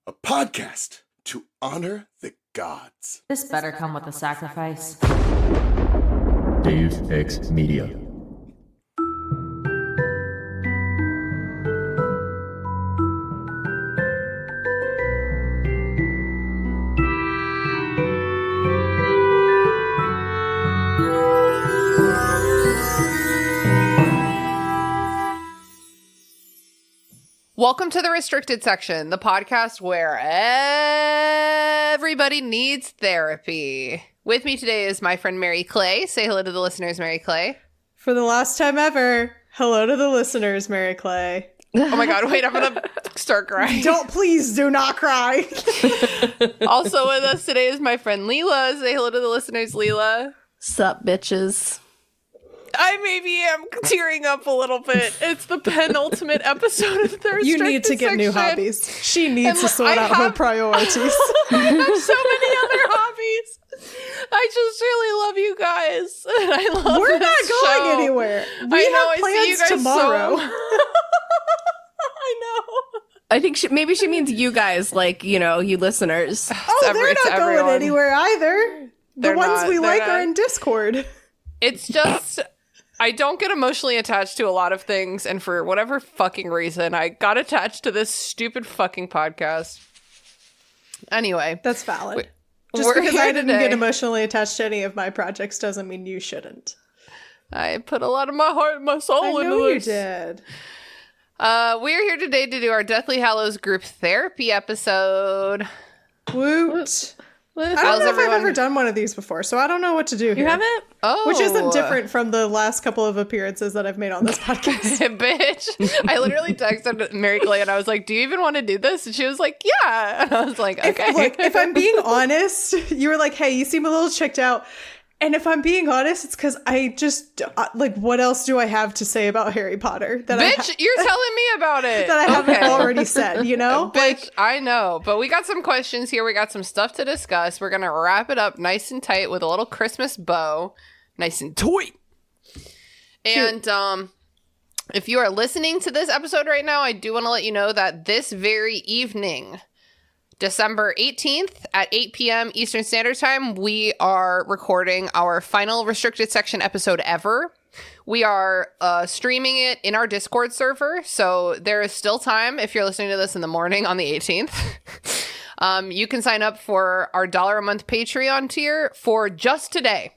a podcast to honor the gods. This better come with a sacrifice. Dave X Media. Welcome to the Restricted Section, the podcast where everybody needs therapy. With me today is my friend Mary Clay. Say hello to the listeners, Mary Clay. For the last time ever, hello to the listeners, Mary Clay. Oh my god, wait, I'm gonna start crying. Please do not cry. Also with us today is my friend Leela. Say hello to the listeners, Leela. Sup, bitches. I maybe am tearing up a little bit. It's the penultimate episode of the Restricted You need to get Section. new hobbies. She needs to sort out her priorities. I have so many other hobbies. I just really love you guys. And I love We're not this going show. anywhere. We I know, have I see you plans guys tomorrow. I know. I think maybe she means you guys, like, you know, you listeners. Oh, they're not going anywhere either. They're the ones not. we They're like not. are in Discord. It's just, I don't get emotionally attached to a lot of things, and for whatever fucking reason, I got attached to this stupid fucking podcast. Anyway. That's valid. Just We're because here I didn't today. get emotionally attached to any of my projects doesn't mean you shouldn't. I put a lot of my heart and my soul I into know you this. did. We're here today to do our Deathly Hallows group therapy episode. Woot. I don't How's know if everyone? I've ever done one of these before, so I don't know what to do here. You haven't? Oh. Which isn't different from the last couple of appearances that I've made on this podcast. Bitch. I literally texted Mary Clay and I was like, do you even want to do this? And she was like, yeah. And I was like, okay. If I'm being honest, you were like, hey, you seem a little checked out. And if I'm being honest, it's because I just, what else do I have to say about Harry Potter? That Bitch, you're telling me about it. that I haven't Okay. already said, you know? Bitch, I know. But we got some questions here. We got some stuff to discuss. We're going to wrap it up nice and tight with a little Christmas bow. Nice and tight. And if you are listening to this episode right now, I do want to let you know that this very evening, December 18th at 8 p.m. Eastern Standard Time, we are recording our final Restricted Section episode ever. We are streaming it in our Discord server, so there is still time if you're listening to this in the morning on the 18th. You can sign up for our $1 a month Patreon tier for just today.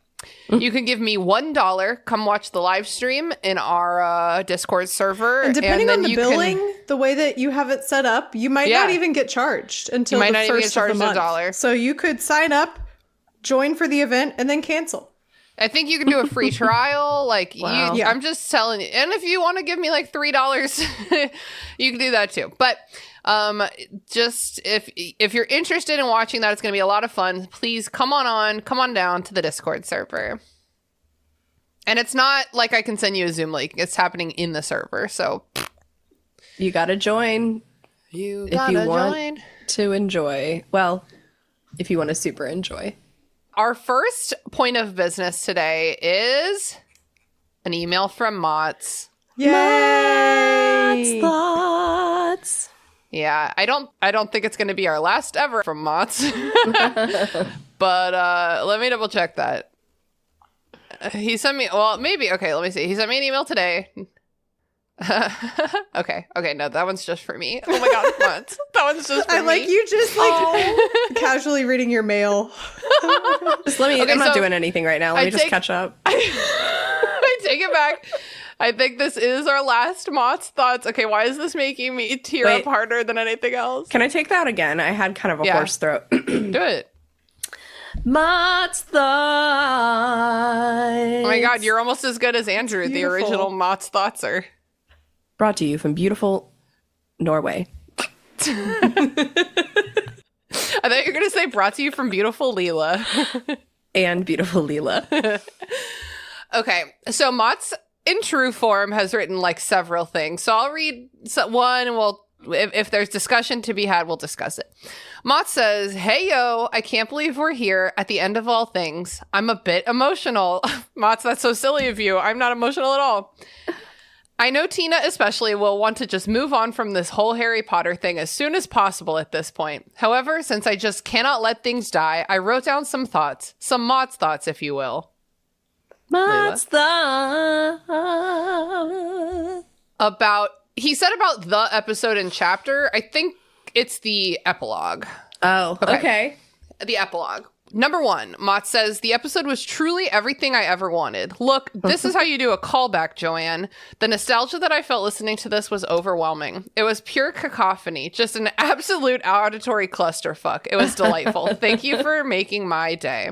You can give me $1, come watch the live stream in our Discord server. And depending then on the you billing, can- the way that you have it set up, you might Yeah. not even get charged until You might the not even get first of charged the a month. dollar. So you could sign up, join for the event, and then cancel. I think you can do a free trial. Wow. Yeah. I'm just telling you. And if you want to give me like $3, you can do that too. But just if you're interested in watching that, it's going to be a lot of fun. Please come on down to the Discord server. And it's not like I can send you a Zoom link. It's happening in the server. So You gotta join you if gotta you want join. to enjoy. Well, if you want to super enjoy. Our first point of business today is an email from Mott's. Yay! Thoughts. Yeah, I don't think it's going to be our last ever from Mott's. But let me double check that. He sent me, well, maybe, okay, let me see. He sent me an email today. Okay, no, that one's just for me. Oh my god, Mott's. That one's just for I me. like you just casually reading your mail. Just let me, Okay, I'm not so doing anything right now. Let I me just take- catch up. I take it back. I think this is our last Mott's thoughts. Okay, why is this making me tear Wait. up harder than anything else? Can I take that again? I had kind of a Yeah. hoarse throat. Do it. Mott's thoughts. Oh my god, you're almost as good as Andrew, the beautiful. original Mott's Thoughtser. Brought to you from beautiful Norway. I thought you were going to say brought to you from beautiful Leela. And beautiful Leela. Okay, so Mott's in true form has written like several things. So I'll read one and we'll, if there's discussion to be had, we'll discuss it. Mott says, "Hey yo, I can't believe we're here at the end of all things. I'm a bit emotional." Mott, that's so silly of you. I'm not emotional at all. I know Tina especially will want to just move on from this whole Harry Potter thing as soon as possible at this point. However, since I just cannot let things die, I wrote down some thoughts. Some Mott's thoughts, if you will. What's the He said about the episode and chapter. I think it's the epilogue. Oh, okay. The epilogue. Number 1, Mott says, the episode was truly everything I ever wanted. Look, this is how you do a callback, Joanne. The nostalgia that I felt listening to this was overwhelming. It was pure cacophony, just an absolute auditory clusterfuck. It was delightful. Thank you for making my day.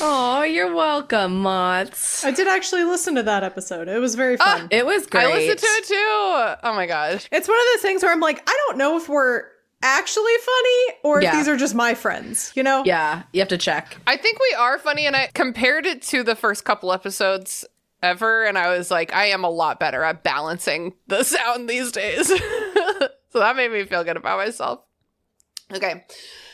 Oh, you're welcome, Mott's. I did actually listen to that episode. It was very fun. It was great. I listened to it too. Oh my gosh. It's one of those things where I'm like, I don't know if we're actually funny or if Yeah. these are just my friends, you know? Yeah, you have to check. I think we are funny, and I compared it to the first couple episodes ever, and I was like, I am a lot better at balancing the sound these days. So that made me feel good about myself. Okay.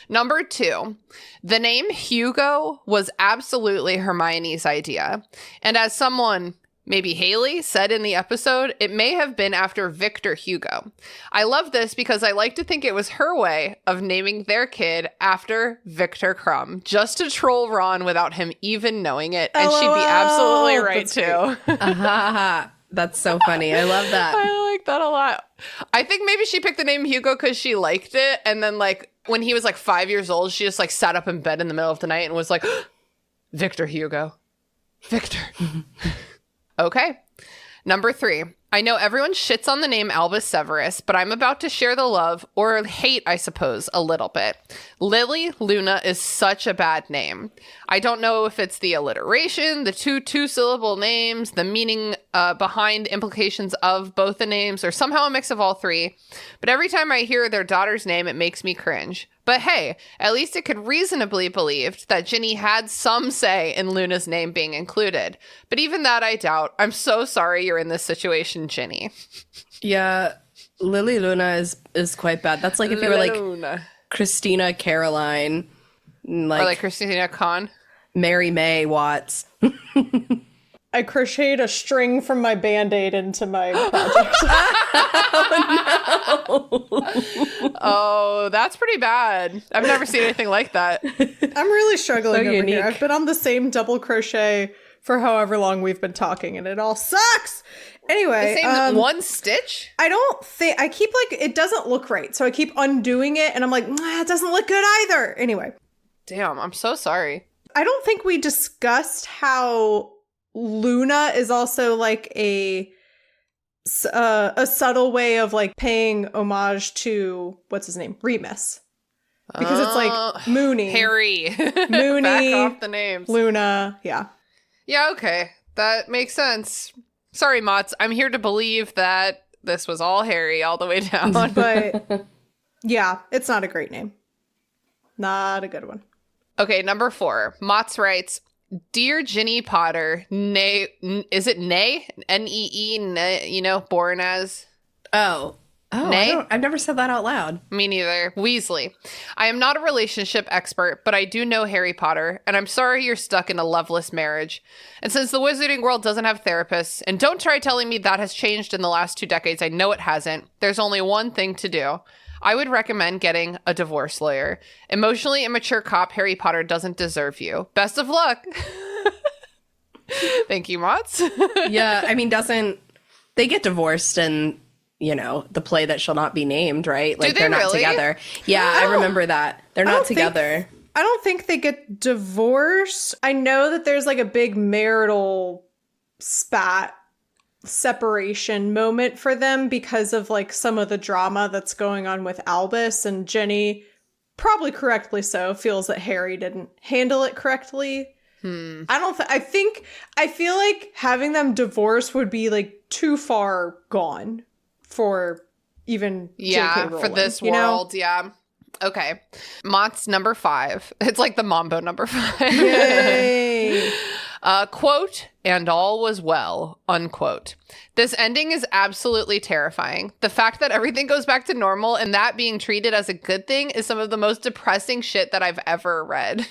Number 2, the name Hugo was absolutely Hermione's idea. And as someone, maybe Haley, said in the episode, it may have been after Victor Hugo. I love this because I like to think it was her way of naming their kid after Victor Crumb, just to troll Ron without him even knowing it. And she'd be absolutely right too. That's so funny. I love that. I like that a lot. I think maybe she picked the name Hugo because she liked it. And then like when he was like 5 years old, she just like sat up in bed in the middle of the night and was like, Victor Hugo. Victor. Okay. Number 3. I know everyone shits on the name Albus Severus, but I'm about to share the love, or hate, I suppose, a little bit. Lily Luna is such a bad name. I don't know if it's the alliteration, the two-syllable names, the meaning behind implications of both the names, or somehow a mix of all three. But every time I hear their daughter's name, it makes me cringe. But hey, at least it could reasonably believed that Ginny had some say in Luna's name being included. But even that I doubt. I'm so sorry you're in this situation, Ginny. Yeah, Lily Luna is quite bad. That's like if you were like Luna. Christina Caroline, Or like Christina Kahn. Mary May Watts. I crocheted a string from my Band-Aid into my project. Oh, that's pretty bad. I've never seen anything like that. I'm really struggling So over unique. here. I've been on the same double crochet for however long we've been talking, and it all sucks. Anyway, Same one stitch? I don't think I keep like it doesn't look right, so I keep undoing it, and I'm like, it doesn't look good either. Anyway, Damn, I'm so sorry. I don't think we discussed how Luna is also like a subtle way of like paying homage to what's his name, Remus, because it's like Mooney, Harry. Mooney, Back off the names. Luna, yeah. Yeah, okay. That makes sense. Sorry, Mott's. I'm here to believe that this was all Harry all the way down. But yeah, it's not a great name. Not a good one. Okay, number 4. Mott's writes, Dear Ginny Potter, is it Nay? N-E-E, Nay, you know, born as? Oh, Nay? I've never said that out loud. Me neither. Weasley. I am not a relationship expert, but I do know Harry Potter, and I'm sorry you're stuck in a loveless marriage. And since the wizarding world doesn't have therapists, and don't try telling me that has changed in the last 2 decades, I know it hasn't, there's only one thing to do. I would recommend getting a divorce lawyer. Emotionally immature cop Harry Potter doesn't deserve you. Best of luck. Thank you, Mott's. Yeah, I mean, they get divorced in, you know, the play that shall not be named, right? Like, they they're not really? together. Yeah, I remember that. They're not together. I don't think they get divorced. I know that there's like a big marital spat separation moment for them because of like some of the drama that's going on with Albus, and Jenny, probably correctly so, feels that Harry didn't handle it correctly. I feel like having them divorce would be like too far gone for even Yeah, JK Rowling, for this you know? world, yeah. Okay. Mott's number 5. It's like the Mambo number 5. Yay. Quote, and all was well, unquote. This ending is absolutely terrifying. The fact that everything goes back to normal and that being treated as a good thing is some of the most depressing shit that I've ever read.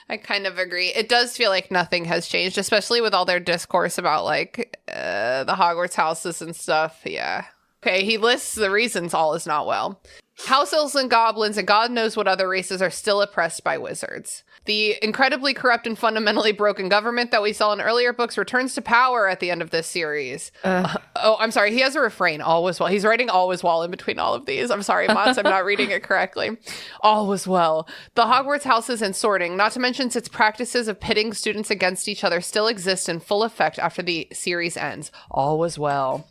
I kind of agree. It does feel like nothing has changed, especially with all their discourse about like the Hogwarts houses and stuff. Yeah. Okay, he lists the reasons all is not well. House elves and goblins and God knows what other races are still oppressed by wizards. The incredibly corrupt and fundamentally broken government that we saw in earlier books returns to power at the end of this series. Oh, I'm sorry. He has a refrain. All was well. He's writing all was well in between all of these. I'm sorry, Mats. I'm not reading it correctly. All was well. The Hogwarts houses and sorting, not to mention its practices of pitting students against each other, still exist in full effect after the series ends. All was well.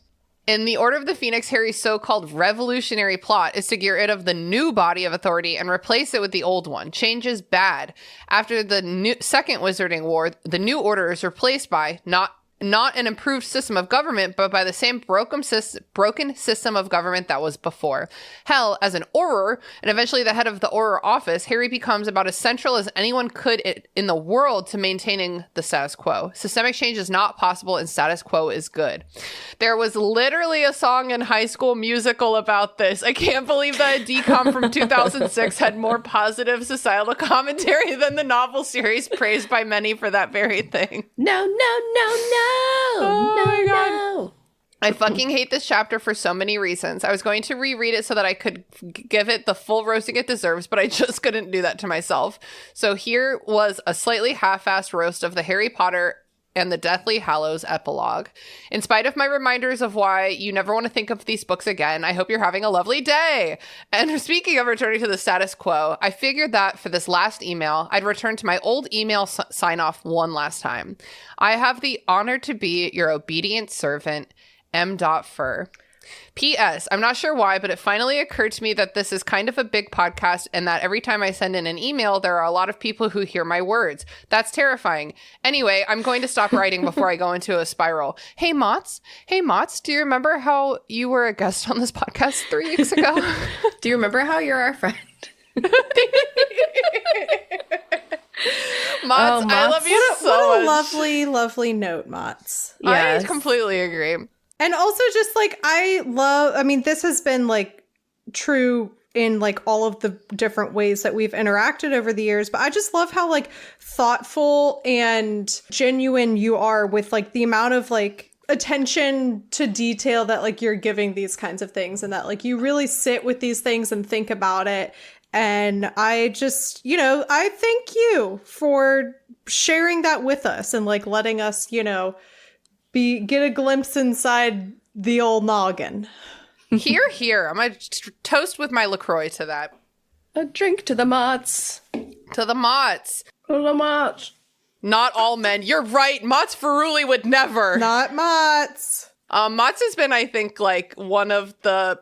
In the Order of the Phoenix, Harry's so-called revolutionary plot is to get rid of the new body of authority and replace it with the old one. Change is bad. After the Second Wizarding War, the new order is replaced by not an improved system of government, but by the same broken system of government that was before. Hell, as an Auror, and eventually the head of the Auror office, Harry becomes about as central as anyone could in the world to maintaining the status quo. Systemic change is not possible and status quo is good. There was literally a song in High School Musical about this. I can't believe that a DCOM from 2006 had more positive societal commentary than the novel series praised by many for that very thing. No. Oh my God. No. I fucking hate this chapter for so many reasons. I was going to reread it so that I could give it the full roasting it deserves, but I just couldn't do that to myself. So here was a slightly half-assed roast of the Harry Potter and the Deathly Hallows epilogue. In spite of my reminders of why you never want to think of these books again, I hope you're having a lovely day. And speaking of returning to the status quo, I figured that for this last email, I'd return to my old email sign-off one last time. I have the honor to be your obedient servant, M. Fur. P.S. I'm not sure why, but it finally occurred to me that this is kind of a big podcast and that every time I send in an email, there are a lot of people who hear my words. That's terrifying. Anyway, I'm going to stop writing before I go into a spiral. Hey, Mats, do you remember how you were a guest on this podcast 3 weeks ago? Do you remember how you're our friend? Mats, I love you so what a much. lovely, lovely note, Mats. Yes. I completely agree. And also just like, this has been like true in like all of the different ways that we've interacted over the years, but I just love how like thoughtful and genuine you are with like the amount of like attention to detail that like you're giving these kinds of things, and that like you really sit with these things and think about it. And I just, I thank you for sharing that with us and like letting us, get a glimpse inside the old noggin. Here. I'm going to toast with my LaCroix to that. A drink to the Mots. To the Mots. To the Mots. Not all men. You're right. Mots Feruli would never. Not Mots. Mots has been, I think, like one of the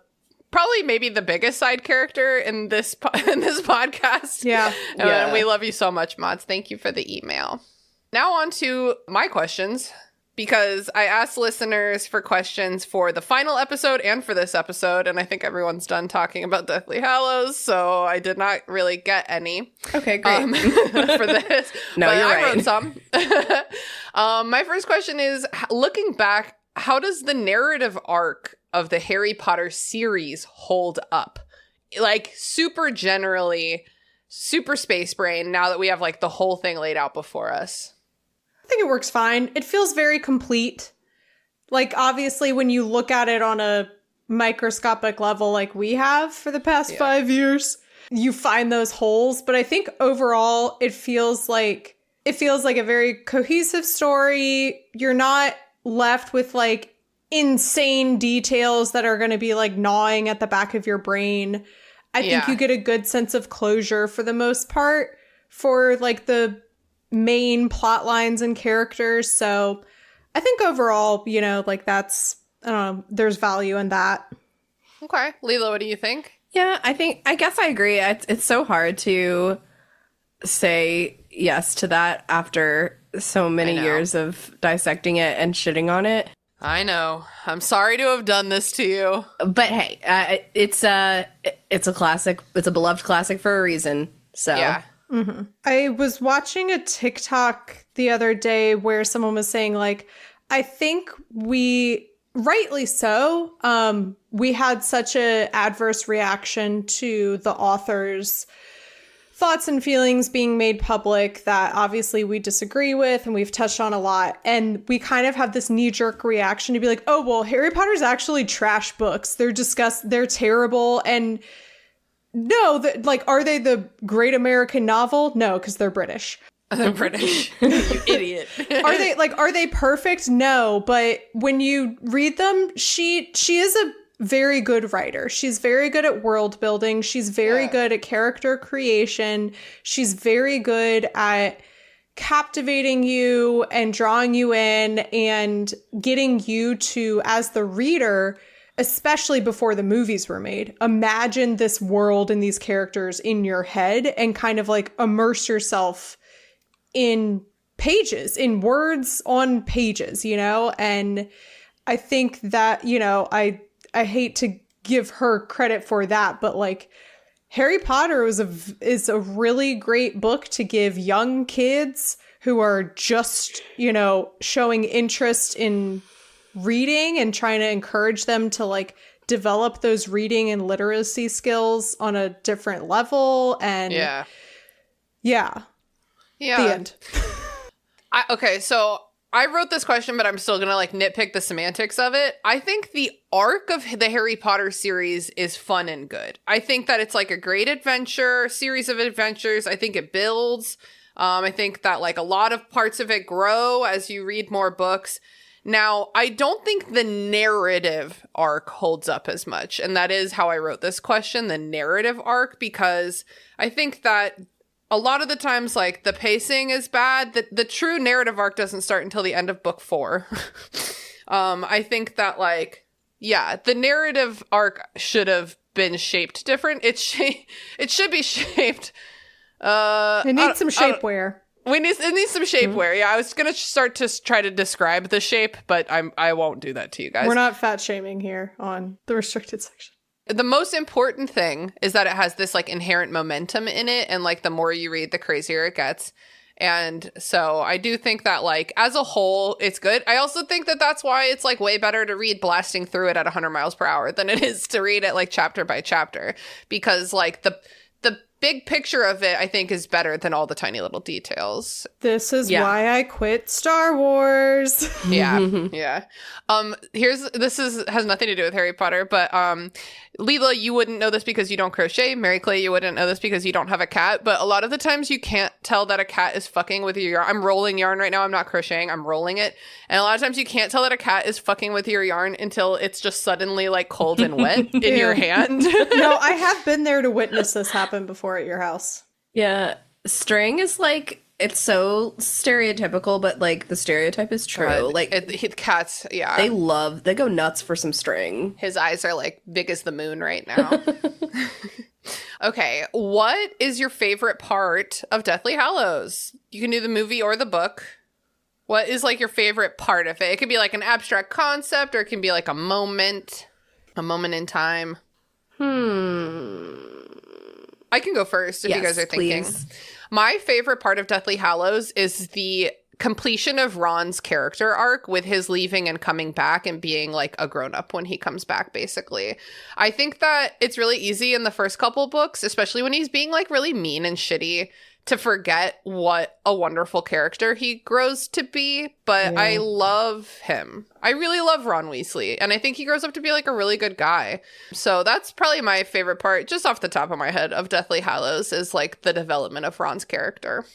probably maybe the biggest side character in this podcast. Yeah. And we love you so much, Mots. Thank you for the email. Now on to my questions, because I asked listeners for questions for the final episode and for this episode, and I think everyone's done talking about Deathly Hallows, so I did not really get any. Okay, great. For this. No, but you're I right. wrote some. My first question is, looking back, how does the narrative arc of the Harry Potter series hold up? Like, super generally, super space brain, now that we have like the whole thing laid out before us. I think it works fine. It feels very complete. Like, obviously, when you look at it on a microscopic level like we have for the past 5 years, you find those holes. But I think overall, it feels like a very cohesive story. You're not left with like insane details that are going to be like gnawing at the back of your brain. I think you get a good sense of closure for the most part for like the main plot lines and characters. So I think overall, like that's, I don't know, there's value in that. Okay. Leela, what do you think? Yeah, I guess I agree. It's so hard to say yes to that after so many years of dissecting it and shitting on it. I know. I'm sorry to have done this to you. But hey, it's a classic. It's a beloved classic for a reason. So yeah. Mm-hmm. I was watching a TikTok the other day where someone was saying like, I think rightly so, we had such a adverse reaction to the author's thoughts and feelings being made public that obviously we disagree with and we've touched on a lot. And we kind of have this knee-jerk reaction to be like, oh, well, Harry Potter's actually trash books. They're terrible. And no, like, are they the great American novel? No, because they're British. They're British. You idiot. Are they perfect? No, but when you read them, she is a very good writer. She's very good at world building. She's very good at character creation. She's very good at captivating you and drawing you in and getting you to, as the reader, especially before the movies were made, imagine this world and these characters in your head and kind of like immerse yourself in pages, in words on pages, you know? And I think that, you know, I hate to give her credit for that, but like Harry Potter is a really great book to give young kids who are just, you know, showing interest in reading and trying to encourage them to like develop those reading and literacy skills on a different level. And yeah. The end. Okay, so I wrote this question, but I'm still gonna like nitpick the semantics of it. I think the arc of the Harry Potter series is fun and good. I think that it's like a great adventure, series of adventures. I think it builds. I think that like a lot of parts of it grow as you read more books. Now, I don't think the narrative arc holds up as much. And that is how I wrote this question, the narrative arc, because I think that a lot of the times, like, the pacing is bad. The true narrative arc doesn't start until the end of book 4. I think that, like, the narrative arc should have been shaped different. It should be shaped. It needs some shapewear. It needs some shapewear. Yeah, I was gonna start to try to describe the shape, but I won't do that to you guys. We're not fat shaming here on the restricted section. The most important thing is that it has this like inherent momentum in it, and like the more you read, the crazier it gets. And so I do think that like as a whole, it's good. I also think that that's why it's like way better to read blasting through it at 100 miles per hour than it is to read it like chapter by chapter, because like the big picture of it, I think, is better than all the tiny little details. This is why I quit Star Wars. Yeah. This has nothing to do with Harry Potter, but Leela, you wouldn't know this because you don't crochet. Mary Clay, you wouldn't know this because you don't have a cat. But a lot of the times you can't tell that a cat is fucking with your yarn. I'm rolling yarn right now. I'm not crocheting. I'm rolling it. And a lot of times you can't tell that a cat is fucking with your yarn until it's just suddenly like cold and wet in your hand. No, I have been there to witness this happen before at your house. Yeah. String is like, it's so stereotypical, but like the stereotype is true. God, like cats, yeah. They go nuts for some string. His eyes are like big as the moon right now. Okay, what is your favorite part of Deathly Hallows? You can do the movie or the book. What is like your favorite part of it? It could be like an abstract concept, or it can be like a moment in time. I can go first if you guys are thinking. Please. My favorite part of Deathly Hallows is the completion of Ron's character arc with his leaving and coming back and being like a grown-up when he comes back, basically. I think that it's really easy in the first couple books, especially when he's being like really mean and shitty, to forget what a wonderful character he grows to be. But I love him. I really love Ron Weasley, and I think he grows up to be like a really good guy. So that's probably my favorite part, just off the top of my head, of Deathly Hallows, is like the development of Ron's character.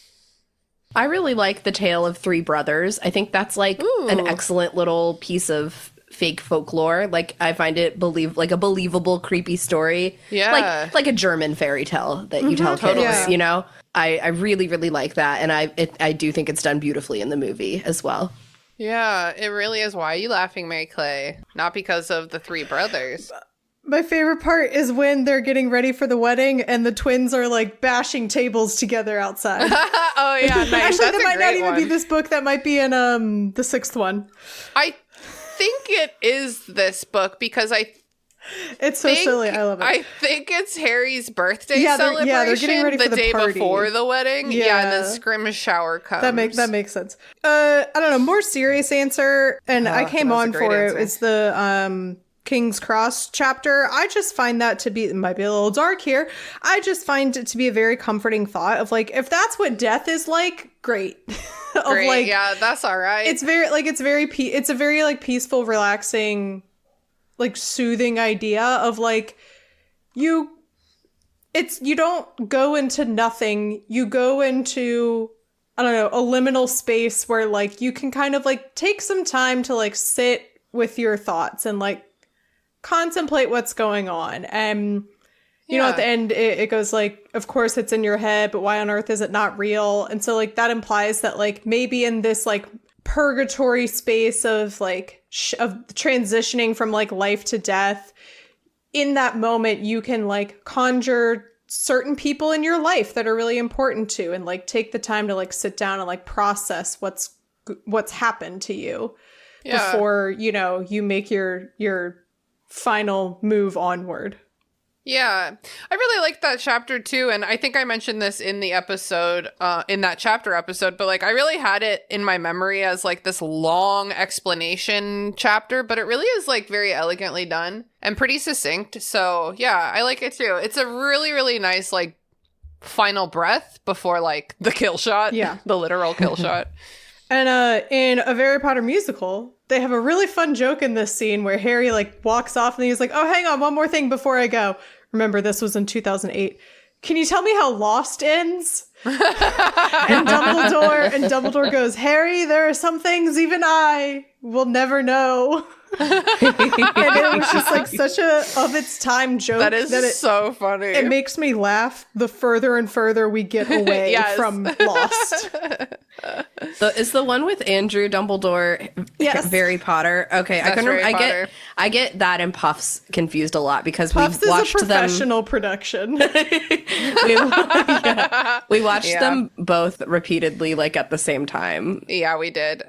I really like the tale of three brothers. I think that's like an excellent little piece of fake folklore. Like, I find it like a believable, creepy story. Yeah. Like a German fairy tale that you tell kids, you know? I really, really like that. And I do think it's done beautifully in the movie as well. Yeah, it really is. Why are you laughing, Mary Clay? Not because of the three brothers. My favorite part is when they're getting ready for the wedding and the twins are like bashing tables together outside. Oh yeah, nice. Actually, That's that might not even one. be this book. That might be in the sixth one. I think it is this book because it's so silly. I love it. I think it's Harry's birthday celebration. They're getting ready for the day party before the wedding. Yeah, and then Scrim shower comes. That makes sense. I don't know. More serious answer, and I came on for answer. it. Is the King's Cross chapter, I just find that to be, it might be a little dark here, I just find it to be a very comforting thought of like, if that's what death is like, great. Of Great. like, Yeah, that's all right. it's a very like peaceful, relaxing, like soothing idea of like, you don't go into nothing, you go into, I don't know, a liminal space where like you can kind of like take some time to like sit with your thoughts and like contemplate what's going on. And you know, at the end it goes like, of course it's in your head, but why on earth is it not real? And so like that implies that like maybe in this like purgatory space of like of transitioning from like life to death, in that moment you can like conjure certain people in your life that are really important to, and like take the time to like sit down and like process what's happened to you before, you know, you make your final move onward. Yeah, I really liked that chapter too, and I think I mentioned this in the episode, in that chapter episode, but like I really had it in my memory as like this long explanation chapter, but it really is like very elegantly done and pretty succinct. So yeah, I like it too. It's a really, really nice like final breath before like the kill shot, the literal kill shot. And in a Harry Potter musical, they have a really fun joke in this scene where Harry like walks off and he's like, oh, hang on, one more thing before I go. Remember, this was in 2008. Can you tell me how Lost ends? and Dumbledore goes, Harry, there are some things even I will never know. And it was just like such a of its time joke. That is so funny. It makes me laugh the further and further we get away from Lost. Is the one with Andrew Dumbledore Harry Potter? Okay, I get that and Puffs confused a lot because Puffs we've watched is a professional production. we watched them both repeatedly, like at the same time. Yeah, we did.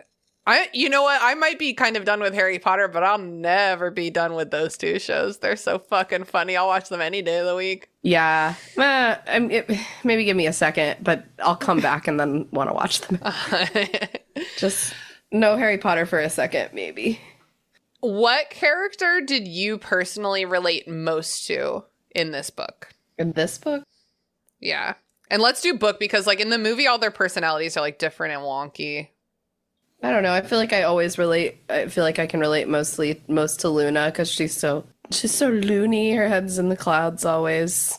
You know what? I might be kind of done with Harry Potter, but I'll never be done with those two shows. They're so fucking funny. I'll watch them any day of the week. Yeah. Maybe give me a second, but I'll come back and then want to watch them. Just no Harry Potter for a second, maybe. What character did you personally relate most to in this book? In this book? Yeah. And let's do book because like in the movie, all their personalities are like different and wonky. I don't know. I feel like I feel like I can relate most to Luna because she's so loony. Her head's in the clouds always.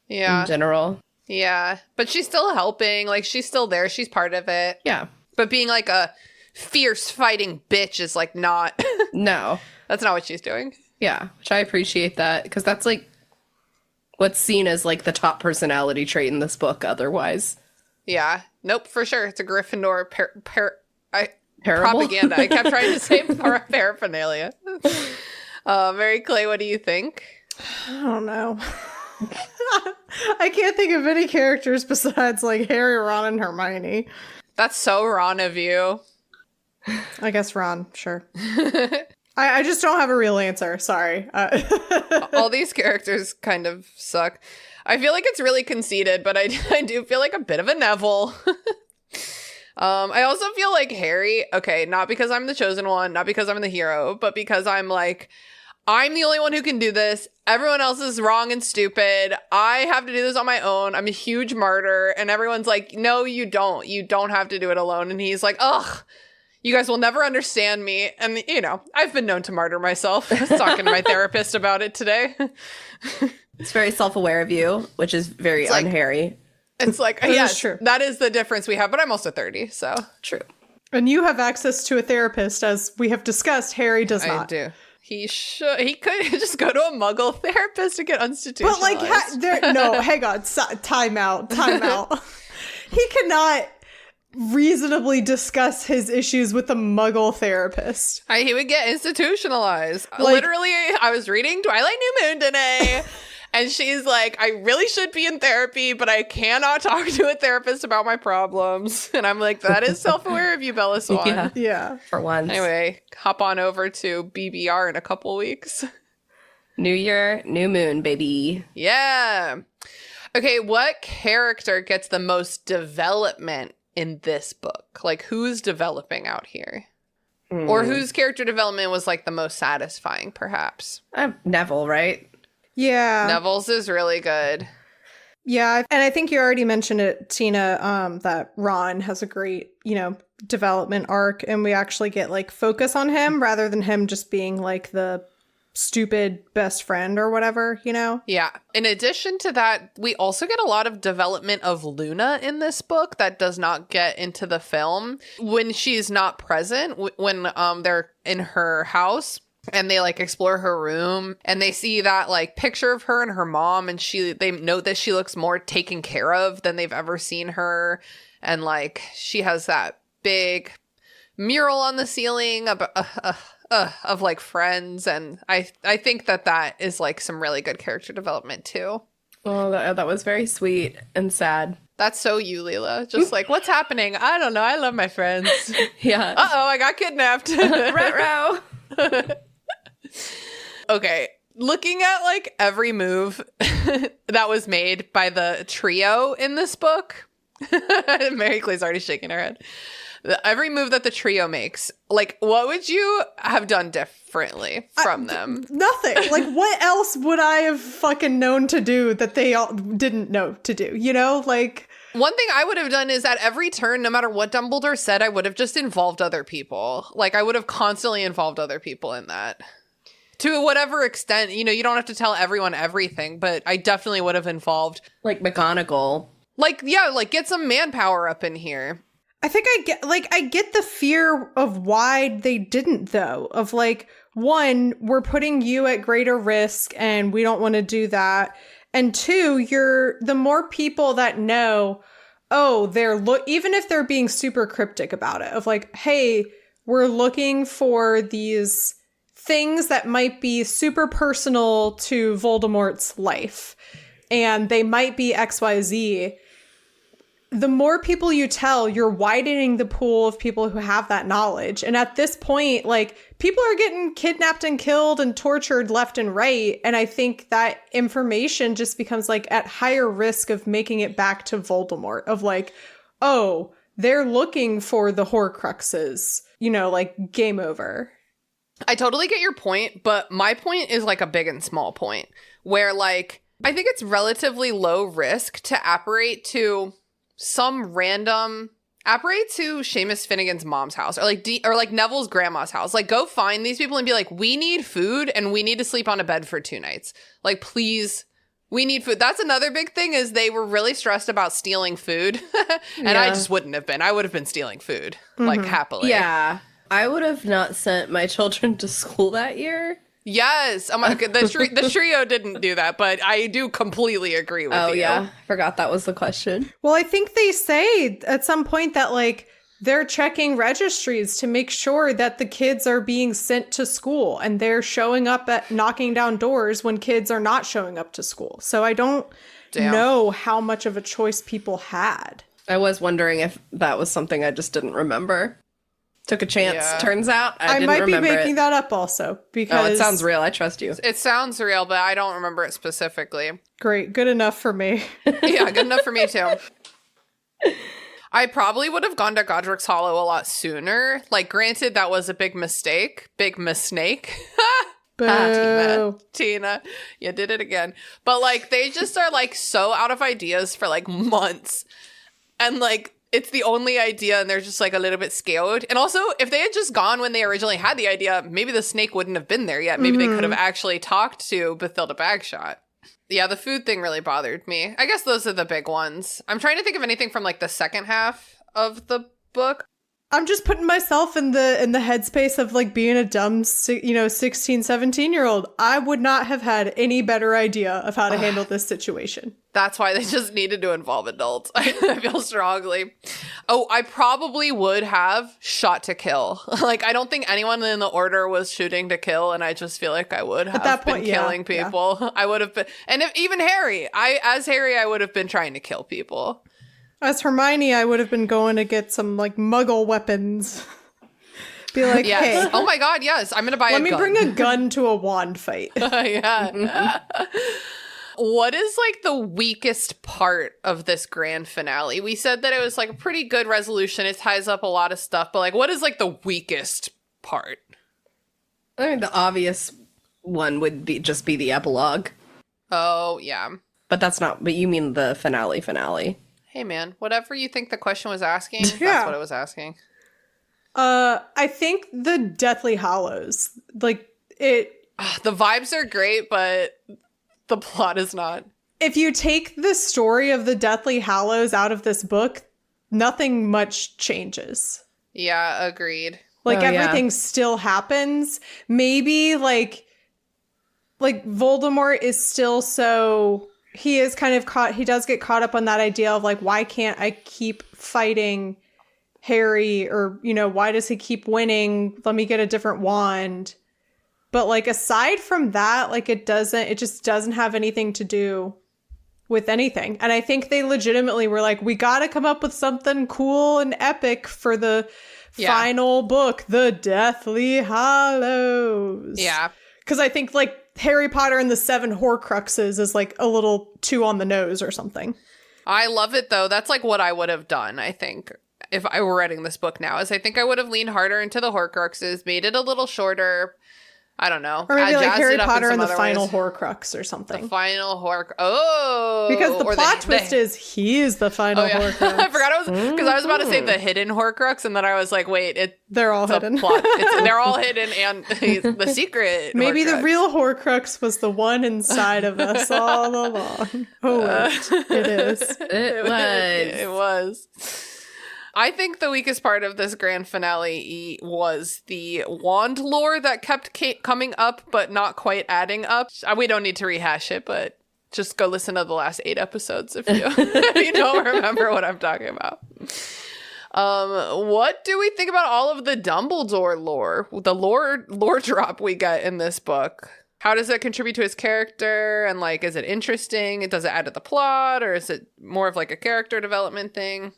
Yeah. In general. Yeah. But she's still helping. Like she's still there. She's part of it. Yeah. But being like a fierce fighting bitch is like not. No. That's not what she's doing. Yeah. Which I appreciate that because that's like what's seen as like the top personality trait in this book otherwise. Yeah. Nope, for sure. It's a Gryffindor Parable? propaganda. I kept trying to say paraphernalia. Mary Clay, what do you think? I don't know. I can't think of any characters besides like Harry, Ron, and Hermione. That's so Ron of you. I guess Ron, sure. I just don't have a real answer. Sorry. All these characters kind of suck. I feel like it's really conceited, but I do feel like a bit of a Neville. I also feel like Harry, okay, not because I'm the chosen one, not because I'm the hero, but because I'm like, I'm the only one who can do this. Everyone else is wrong and stupid. I have to do this on my own. I'm a huge martyr. And everyone's like, no, you don't. You don't have to do it alone. And he's like, ugh, you guys will never understand me. And, you know, I've been known to martyr myself. I was talking to my therapist about it today. It's very self-aware of you, which is very un-Harry. It's like, yes, true. That is the difference we have. But I'm also 30, so. True. And you have access to a therapist, as we have discussed. Harry does not. I do. He could just go to a muggle therapist to get institutionalized. But like, no, hang on. Time out. He cannot reasonably discuss his issues with a muggle therapist. He would get institutionalized. Literally, I was reading Twilight New Moon today. And she's like, I really should be in therapy, but I cannot talk to a therapist about my problems. And I'm like, that is self-aware of you, Bella Swan. Yeah. For once. Anyway, hop on over to BBR in a couple weeks. New year, new moon, baby. Yeah. Okay, what character gets the most development in this book? Like, who's developing out here? Or whose character development was like the most satisfying, perhaps? Neville, right? Yeah. Neville's is really good. Yeah, and I think you already mentioned it, Tina, that Ron has a great, development arc, and we actually get like focus on him rather than him just being like the stupid best friend or whatever, Yeah. In addition to that, we also get a lot of development of Luna in this book that does not get into the film. When she's not present, when they're in her house and they like explore her room and they see that like picture of her and her mom, and they note that she looks more taken care of than they've ever seen her. And like she has that big mural on the ceiling of like friends, and I think that is like some really good character development too. Oh, that was very sweet and sad. That's so you, Leela. Just like, what's happening? I don't know. I love my friends. Yeah. Uh-oh, I got kidnapped. Ruh-roh. Okay. Looking at like every move that was made by the trio in this book, Mary Clay's already shaking her head. Every move that the trio makes, like, what would you have done differently from them? Nothing. Like, what else would I have fucking known to do that they all didn't know to do? Like... One thing I would have done is at every turn, no matter what Dumbledore said, I would have just involved other people. Like, I would have constantly involved other people in that. To whatever extent, you don't have to tell everyone everything, but I definitely would have involved... Like McGonagall. Like, yeah, like, get some manpower up in here. I think I get the fear of why they didn't, though. Of like, one, we're putting you at greater risk and we don't want to do that. And two, the more people that know, even if they're being super cryptic about it, of like, hey, we're looking for these things that might be super personal to Voldemort's life, and they might be XYZ. The more people you tell, you're widening the pool of people who have that knowledge. And at this point, like, people are getting kidnapped and killed and tortured left and right. And I think that information just becomes like at higher risk of making it back to Voldemort, of like, oh, they're looking for the Horcruxes, like game over. I totally get your point, but my point is like a big and small point where like, I think it's relatively low risk to apparate to Seamus Finnegan's mom's house or like Neville's grandma's house. Like, go find these people and be like, we need food and we need to sleep on a bed for 2 nights. Like, please, we need food. That's another big thing, is they were really stressed about stealing food. And I just wouldn't have been. I would have been stealing food, like, happily. Yeah. I would have not sent my children to school that year. Yes. Oh my God. The trio didn't do that, but I do completely agree with you. Oh, yeah. Forgot that was the question. Well, I think they say at some point that, like, they're checking registries to make sure that the kids are being sent to school, and they're showing up at knocking down doors when kids are not showing up to school. So I don't know how much of a choice people had. I was wondering if that was something I just didn't remember. Took a chance. Yeah. Turns out I didn't remember it. I might be making that up also, because... Oh, it sounds real. I trust you. It sounds real, but I don't remember it specifically. Great. Good enough for me. Yeah, good enough for me too. I probably would have gone to Godric's Hollow a lot sooner. Like, granted, that was a big mistake. Big mistake. Tina, you did it again. But, like, they just are, like, so out of ideas for, like, months. And, like, it's the only idea, and they're just, like, a little bit scared. And also, if they had just gone when they originally had the idea, maybe the snake wouldn't have been there yet. Maybe they could have actually talked to Bathilda Bagshot. Yeah, the food thing really bothered me. I guess those are the big ones. I'm trying to think of anything from, like, the second half of the book. I'm just putting myself in the headspace of, like, being a dumb, 16, 17-year-old. I would not have had any better idea of how to handle this situation. That's why they just needed to involve adults. I feel strongly. Oh, I probably would have shot to kill. Like, I don't think anyone in the order was shooting to kill, and I just feel like I would have been killing people. Yeah. I would have been, and even Harry, as Harry, I would have been trying to kill people. As Hermione, I would have been going to get some, like, muggle weapons. Be like, yes. Hey. Oh my God, yes. I'm going to buy a gun. Let me bring a gun to a wand fight. Yeah. What is, like, the weakest part of this grand finale? We said that it was, like, a pretty good resolution. It ties up a lot of stuff. But, like, what is, like, the weakest part. I mean, the obvious one would be the epilogue. Oh, yeah. But that's not, but you mean the finale. Hey, man, whatever you think the question was asking, Yeah. that's what it was asking. I think the Deathly Hallows, like it. The vibes are great, but the plot is not. If you take the story of the Deathly Hallows out of this book, nothing much changes. Yeah, agreed. Like Oh, yeah. everything still happens. Maybe like Voldemort is still so he is kind of caught. He does get caught up on that idea of like, why can't I keep fighting Harry, or why does he keep winning? Let me get a different wand. But like aside from that, like it just doesn't have anything to do with anything. And I think they legitimately were like, we got to come up with something cool and epic for the final book, The Deathly Hallows. Yeah. Because I think like Harry Potter and the Seven Horcruxes is like a little too on the nose or something. I love it, though. That's like what I would have done, I think, if I were writing this book now, is I think I would have leaned harder into the Horcruxes, made it a little shorter. I don't know. Or maybe like jazzed Harry it up in Potter and some the other Final ways. Horcrux or something. The final Oh. Because the or plot twist is he is the final Horcrux. I forgot because I was about to say the hidden Horcrux, and then I was like, wait, They're all it's a hidden. plot. They're all hidden, and he's the secret Maybe the Horcrux. real Horcrux was the one inside of us all along. Oh, wait, it is. It was. It was. I think the weakest part of this grand finale was the wand lore that kept coming up, but not quite adding up. We don't need to rehash it, but just go listen to the last 8 episodes if you don't remember what I'm talking about. What do we think about all of the Dumbledore lore? The lore drop we get in this book. How does it contribute to his character? And like, is it interesting? Does it add to the plot, or is it more of like a character development thing?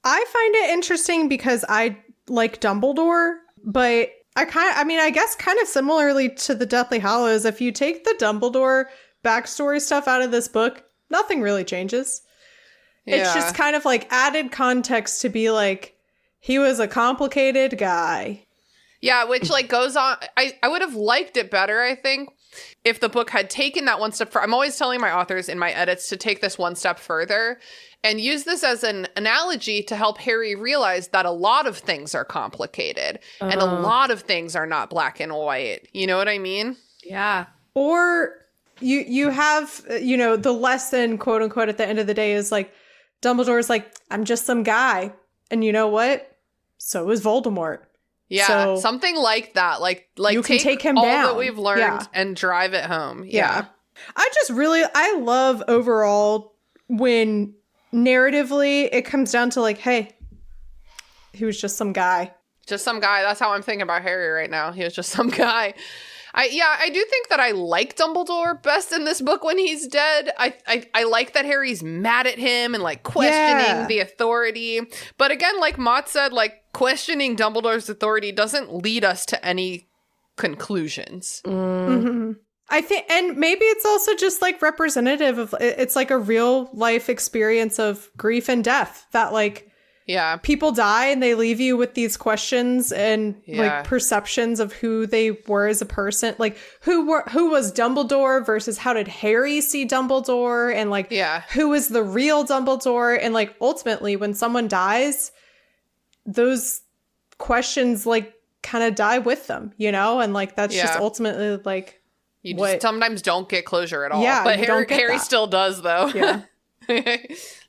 I find it interesting because I like Dumbledore, but I guess kind of similarly to the Deathly Hallows, if you take the Dumbledore backstory stuff out of this book, nothing really changes. Yeah. It's just kind of like added context to be like, he was a complicated guy. Yeah, which like goes on. I would have liked it better, I think, if the book had taken that one step further. I'm always telling my authors in my edits to take this one step further and use this as an analogy to help Harry realize that a lot of things are complicated and a lot of things are not black and white. You know what I mean? Yeah. Or you have, the lesson, quote unquote, at the end of the day is like, Dumbledore's like, I'm just some guy. And you know what? So is Voldemort. Yeah, So something like that. Like you can take him all down. that we've learned Yeah. and drive it home. Yeah. I love overall when narratively it comes down to like, hey, he was just some guy. Just some guy. That's how I'm thinking about Harry right now. He was just some guy. I do think that I like Dumbledore best in this book when he's dead. I like that Harry's mad at him and like questioning the authority. But again, like Mott said, like questioning Dumbledore's authority doesn't lead us to any conclusions. Mm-hmm. I think, and maybe it's also just like representative of, it's like a real life experience of grief and death that like, Yeah. people die and they leave you with these questions and like perceptions of who they were as a person. Like who was Dumbledore versus how did Harry see Dumbledore, and like who is the real Dumbledore, and like ultimately when someone dies, those questions like kind of die with them, and like that's just ultimately like you just sometimes don't get closure at all. Yeah, but you don't get Harry that. still does though. Yeah.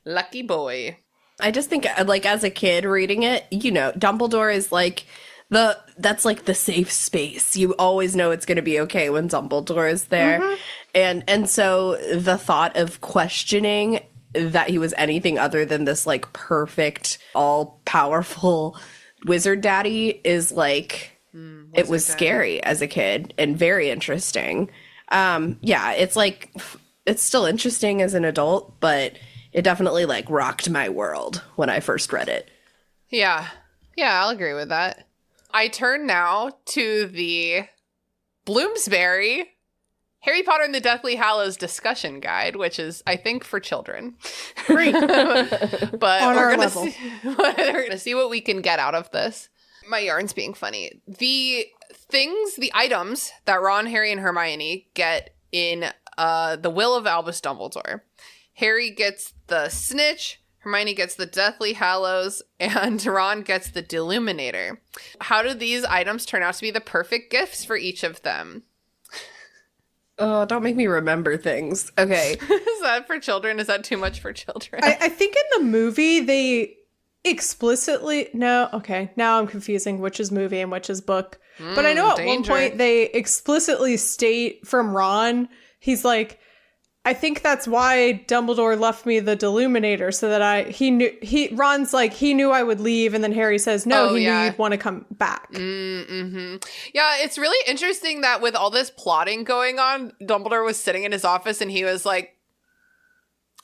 Lucky boy. I just think, like, as a kid reading it, Dumbledore is like that's like the safe space. You always know it's going to be okay when Dumbledore is there. Mm-hmm. And so the thought of questioning that he was anything other than this like perfect, all powerful wizard daddy is like, it was scary as a kid and very interesting. It's like, it's still interesting as an adult, but it definitely like rocked my world when I first read it. Yeah, I'll agree with that. I turn now to the Bloomsbury Harry Potter and the Deathly Hallows discussion guide, which is, I think, for children. Great. But On we're our gonna level. we're gonna see what we can get out of this. My yarn's being funny. The items that Ron, Harry, and Hermione get in the Will of Albus Dumbledore. Harry gets the Snitch, Hermione gets the Deathly Hallows, and Ron gets the Deluminator. How do these items turn out to be the perfect gifts for each of them? Oh, don't make me remember things. Okay. Is that for children? Is that too much for children? I think in the movie they explicitly no. Okay, now I'm confusing which is movie and which is book. But I know at one point they explicitly state from Ron, he's like, I think that's why Dumbledore left me the Deluminator so that Ron's like, he knew I would leave, and then Harry says, no, he knew you'd want to come back. Mm-hmm. Yeah, it's really interesting that with all this plotting going on, Dumbledore was sitting in his office and he was like,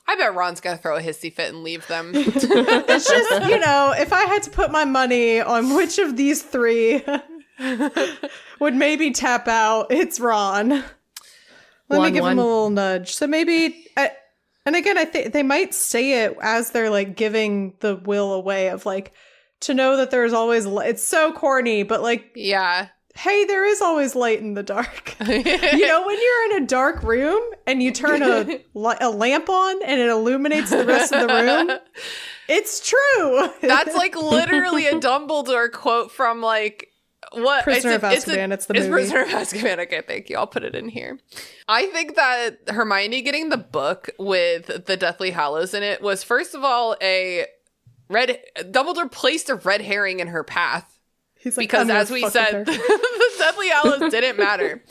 I bet Ron's gonna throw a hissy fit and leave them. It's just, if I had to put my money on which of these three would maybe tap out, it's Ron. Let me give him a little nudge. So maybe, and again, I think they might say it as they're like giving the will away of like, to know that there's always, it's so corny, but like, yeah. Hey, there is always light in the dark. When you're in a dark room and you turn a lamp on and it illuminates the rest of the room, it's true. That's like literally a Dumbledore quote from like, what? Prisoner of Azkaban, it's the movie. It's Prisoner of Azkaban. Okay, thank you. I'll put it in here. I think that Hermione getting the book with the Deathly Hallows in it was, first of all, Dumbledore placed a red herring in her path. He's like, because as we said, the Deathly Hallows didn't matter.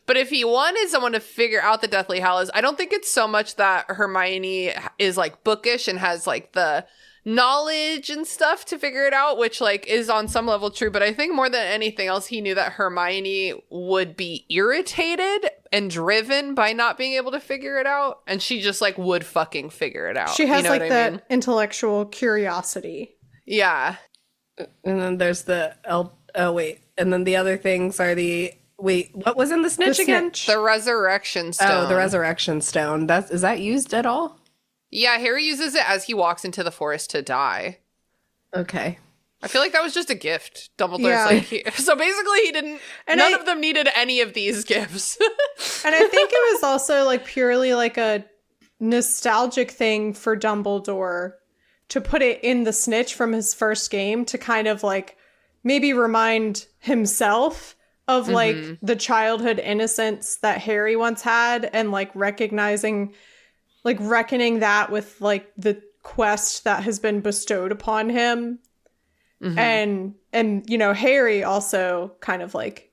But if he wanted someone to figure out the Deathly Hallows, I don't think it's so much that Hermione is like bookish and has like the knowledge and stuff to figure it out, which like is on some level true, but I think more than anything else he knew that Hermione would be irritated and driven by not being able to figure it out, and she just like would fucking figure it out. She has that intellectual curiosity. Yeah. And then there's and then the other things are what was in the snitch again? The Resurrection Stone. Oh, the Resurrection Stone. Is that used at all? Yeah, Harry uses it as he walks into the forest to die. Okay. I feel like that was just a gift. Dumbledore's so basically he didn't, and none of them needed any of these gifts. And I think it was also like purely like a nostalgic thing for Dumbledore to put it in the snitch from his first game to kind of like maybe remind himself of like the childhood innocence that Harry once had, and like reckoning that with like the quest that has been bestowed upon him. And Harry also kind of like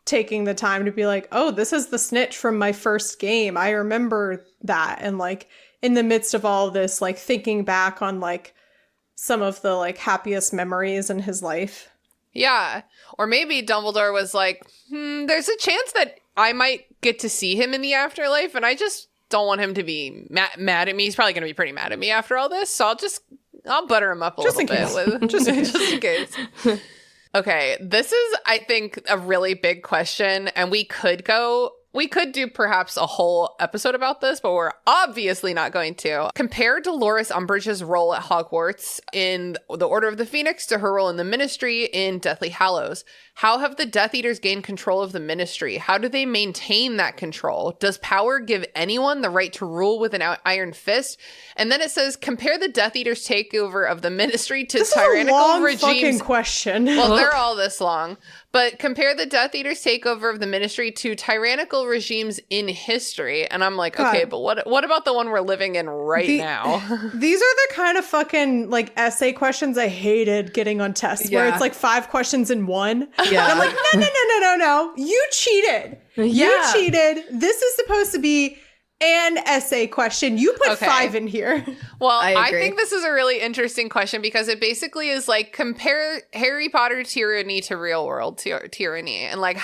taking the time to be like, oh, this is the snitch from my first game. I remember that. And like in the midst of all this, like thinking back on like some of the like happiest memories in his life. Yeah. Or maybe Dumbledore was like, there's a chance that I might get to see him in the afterlife, and I just don't want him to be mad at me. He's probably going to be pretty mad at me after all this, so I'll butter him up a little bit. Just in case. Okay, this is, I think, a really big question, and we could do perhaps a whole episode about this, but we're obviously not going to. Compare Dolores Umbridge's role at Hogwarts in the Order of the Phoenix to her role in the Ministry in Deathly Hallows. How have the Death Eaters gained control of the Ministry? How do they maintain that control? Does power give anyone the right to rule with an iron fist? And then it says, compare the Death Eaters' takeover of the Ministry to tyrannical regimes. Fucking question. Well, they're all this long. But compare the Death Eaters' takeover of the Ministry to tyrannical regimes in history. And I'm like, okay, but what about the one we're living in now? These are the kind of fucking like essay questions I hated getting on tests, where it's like 5 questions in one. Yeah. And I'm like, no. You cheated. You cheated. This is supposed to be an essay question. You put 5 in here. Well, I think this is a really interesting question because it basically is like, compare Harry Potter tyranny to real world tyranny. And like,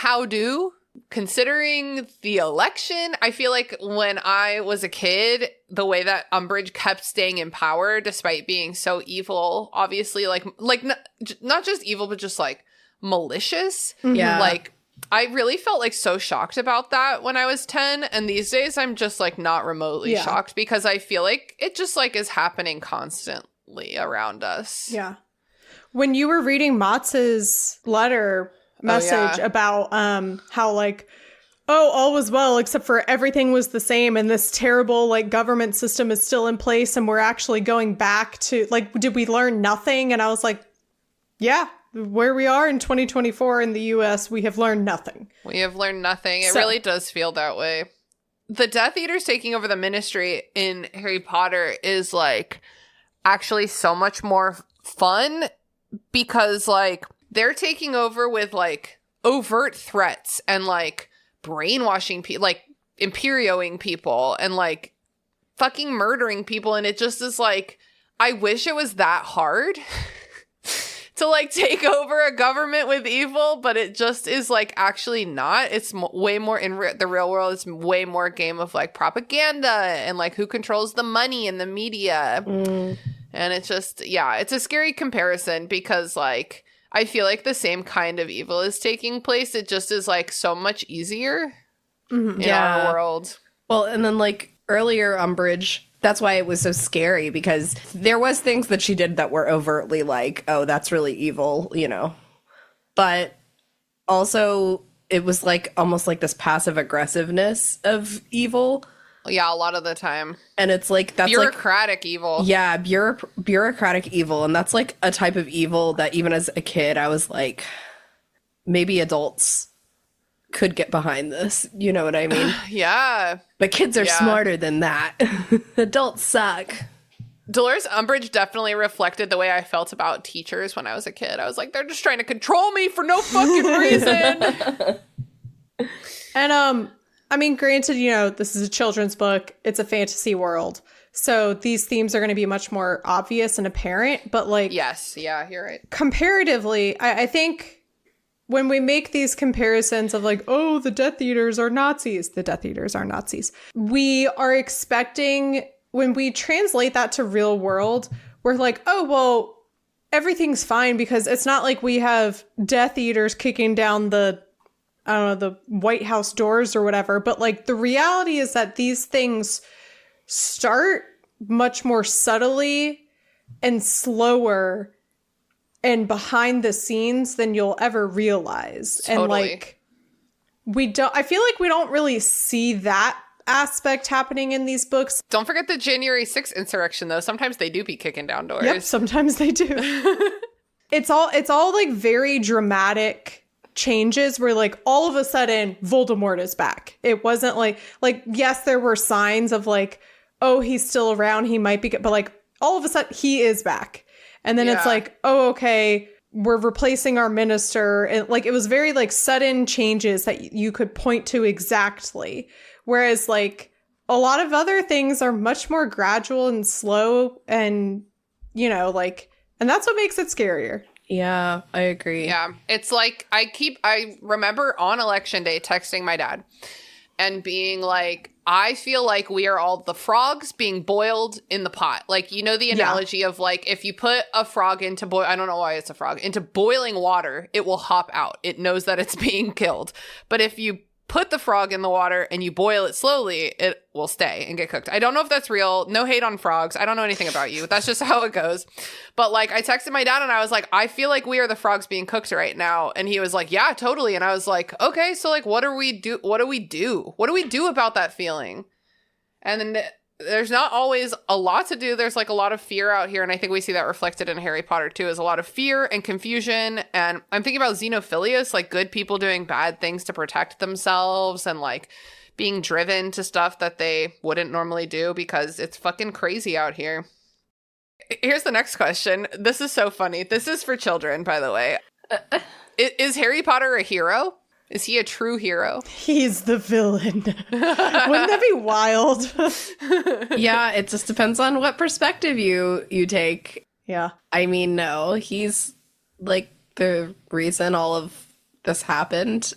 considering the election, I feel like when I was a kid, the way that Umbridge kept staying in power despite being so evil, obviously like not just evil, but just like malicious. Yeah. Like, I really felt like so shocked about that when I was 10. And these days I'm just like not remotely shocked because I feel like it just like is happening constantly around us. Yeah. When you were reading Matz's letter message about how like, oh, all was well except for everything was the same and this terrible like government system is still in place and we're actually going back to like, did we learn nothing? And I was like, yeah, where we are in 2024 in the US, we have learned nothing. We have learned nothing. It really does feel that way. The Death Eaters taking over the Ministry in Harry Potter is like actually so much more fun because like they're taking over with like overt threats and like brainwashing people, like imperioing people and like fucking murdering people. And it just is like, I wish it was that hard to like take over a government with evil, but it just is like actually not. It's way more in the real world. It's way more a game of like propaganda and like who controls the money in the media. And it's just, yeah, it's a scary comparison because like I feel like the same kind of evil is taking place. It just is like so much easier in our world. Well, and then like earlier Umbridge, that's why it was so scary because there was things that she did that were overtly like, oh, that's really evil, you know. But also it was like almost like this passive aggressiveness of evil. Yeah, a lot of the time. And it's like that's bureaucratic evil. Yeah, bureaucratic evil. And that's like a type of evil that even as a kid, I was like, maybe adults could get behind this. You know what I mean? Yeah. But kids are smarter than that. Adults suck. Dolores Umbridge definitely reflected the way I felt about teachers when I was a kid. I was like, they're just trying to control me for no fucking reason. And I mean, granted, you know, this is a children's book. It's a fantasy world. So these themes are going to be much more obvious and apparent. But like... Yes. Yeah, you're right. Comparatively, I think when we make these comparisons of like, oh, the Death Eaters are Nazis. The Death Eaters are Nazis. We are expecting... When we translate that to real world, we're like, oh, well, everything's fine because it's not like we have Death Eaters kicking down the... I don't know, the White House doors or whatever. But like the reality is that these things start much more subtly and slower and behind the scenes than you'll ever realize. Totally. And like I feel like we don't really see that aspect happening in these books. Don't forget the January 6th insurrection though. Sometimes they do be kicking down doors. Yep, sometimes they do. It's all like very dramatic changes where like all of a sudden Voldemort is back. It wasn't like yes, there were signs of like, oh, he's still around, he might be good, but like all of a sudden he is back. And then it's like, oh, okay, we're replacing our minister. And like it was very like sudden changes that you could point to exactly. Whereas like a lot of other things are much more gradual and slow and, you know, like, and that's what makes it scarier. Yeah, I agree. Yeah. It's like I remember on election day texting my dad and being like, I feel like we are all the frogs being boiled in the pot. Like, you know, the analogy of like, if you put a frog into I don't know why it's a frog, into boiling water, it will hop out. It knows that it's being killed. But if you put the frog in the water and you boil it slowly, it will stay and get cooked. I don't know if that's real. No hate on frogs. I don't know anything about you. That's just how it goes. But like I texted my dad and I was like, I feel like we are the frogs being cooked right now. And he was like, yeah, totally. And I was like, okay, so like what do we do? What do we do? What do we do about that feeling? And then there's not always a lot to do. There's like a lot of fear out here. And I think we see that reflected in Harry Potter too, is a lot of fear and confusion. And I'm thinking about xenophilius, like good people doing bad things to protect themselves and like being driven to stuff that they wouldn't normally do because it's fucking crazy out here. Here's the next question. This is so funny. This is for children, by the way. Is Harry Potter a hero? Is he a true hero? He's the villain. Wouldn't that be wild? Yeah, it just depends on what perspective you take. Yeah. I mean, no, he's like the reason all of this happened.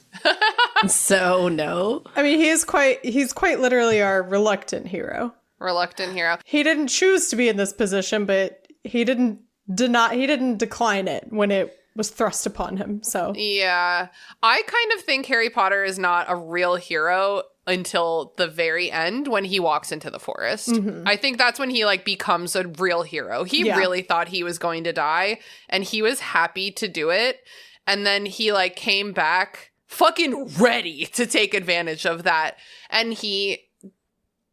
So no. I mean, he's quite literally our reluctant hero. Reluctant hero. He didn't choose to be in this position, but he didn't decline it when it was thrust upon him. So yeah, I kind of think Harry Potter is not a real hero until the very end when he walks into the forest. I think that's when he like becomes a real hero. He really thought he was going to die and he was happy to do it. And then he like came back fucking ready to take advantage of that. And he,